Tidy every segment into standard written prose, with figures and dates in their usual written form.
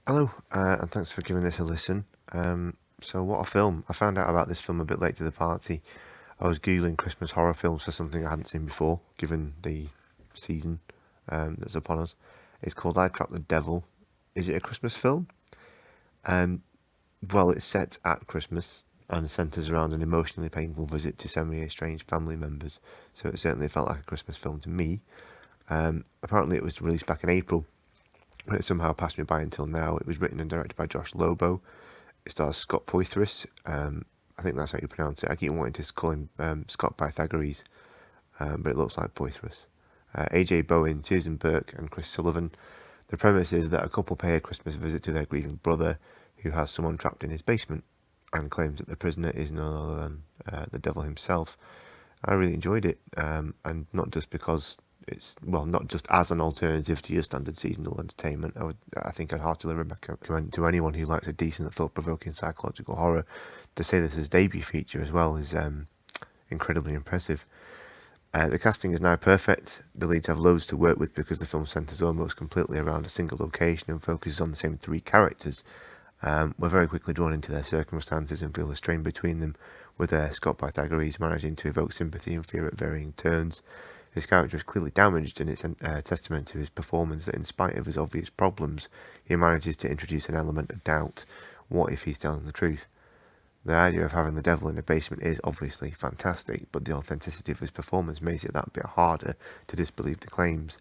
Hello, and thanks for giving this a listen. So, what a film! I found out about this film a bit late to the party. I was googling Christmas horror films for something I hadn't seen before, given the season that's upon us. It's called I Trapped the Devil. Is it a Christmas film? Um, well, it's set at Christmas and centres around an emotionally painful visit to semi-estranged family members. So it certainly felt like a Christmas film to me. Apparently, it was released back in April, but it somehow passed me by until now. It was written and directed by Josh Lobo. It stars Scott Poythress. I think that's how you pronounce it. I keep wanting to call him Scott Pythagoras, but it looks like Poythress. AJ Bowen, Susan Burke, and Chris Sullivan. The premise is that a couple pay a Christmas visit to their grieving brother, who has someone trapped in his basement, and claims that the prisoner is none other than the devil himself. I really enjoyed it, and not just because not just as an alternative to your standard seasonal entertainment. I think I'd heartily recommend to anyone who likes a decent, thought-provoking psychological horror. To say this as debut feature as well is incredibly impressive. The casting is now perfect. The leads have loads to work with because the film centres almost completely around a single location and focuses on the same three characters. We're very quickly drawn into their circumstances and feel the strain between them, with Scott Pythagoras managing to evoke sympathy and fear at varying turns. His character is clearly damaged, and it's a testament to his performance that in spite of his obvious problems, he manages to introduce an element of doubt. What if he's telling the truth? The idea of having the devil in a basement is obviously fantastic, but the authenticity of his performance makes it that bit harder to disbelieve the claims.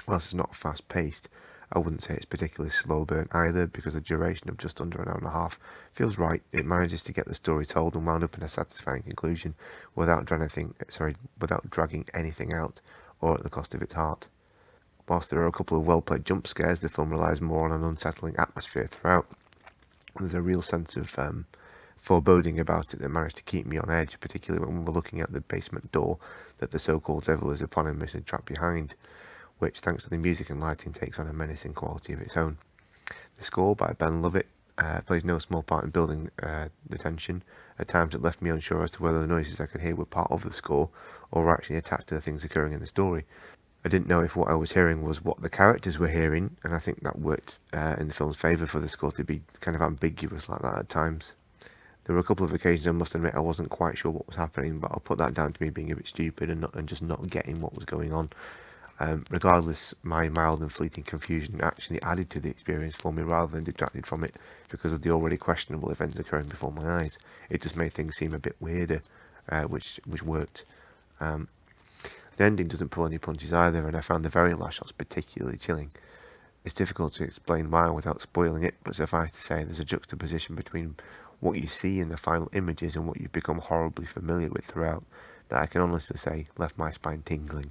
Whilst it's not fast-paced, I wouldn't say it's particularly slow burn either, because the duration of just under an hour and a half feels right. It manages to get the story told and wound up in a satisfying conclusion without dragging anything out or at the cost of its heart. Whilst there are a couple of well-played jump scares, the film relies more on an unsettling atmosphere throughout. There's a real sense of foreboding about it that managed to keep me on edge, particularly when we're looking at the basement door that the so-called devil is eponymously trapped behind, which, thanks to the music and lighting, takes on a menacing quality of its own. The score by Ben Lovett plays no small part in building the tension. At times it left me unsure as to whether the noises I could hear were part of the score or were actually attached to the things occurring in the story. I didn't know if what I was hearing was what the characters were hearing, and I think that worked in the film's favour for the score to be kind of ambiguous like that at times. There were a couple of occasions I must admit I wasn't quite sure what was happening, but I'll put that down to me being a bit stupid and just not getting what was going on. Regardless, my mild and fleeting confusion actually added to the experience for me rather than detracted from it because of the already questionable events occurring before my eyes. It just made things seem a bit weirder, which worked. The ending doesn't pull any punches either, and I found the very last shots particularly chilling. It's difficult to explain why without spoiling it, but suffice to say there's a juxtaposition between what you see in the final images and what you've become horribly familiar with throughout that I can honestly say left my spine tingling.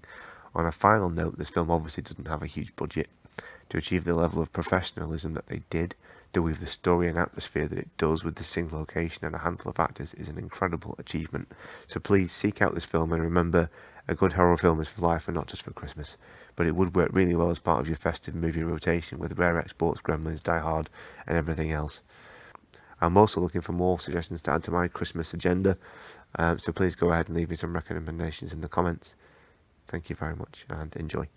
On a final note, this film obviously doesn't have a huge budget. To achieve the level of professionalism that they did, to weave the story and atmosphere that it does with the single location and a handful of actors is an incredible achievement. So please seek out this film and remember, a good horror film is for life and not just for Christmas. But it would work really well as part of your festive movie rotation with rare exports, Gremlins, Die Hard, and everything else. I'm also looking for more suggestions to add to my Christmas agenda, so please go ahead and leave me some recommendations in the comments. Thank you very much and enjoy.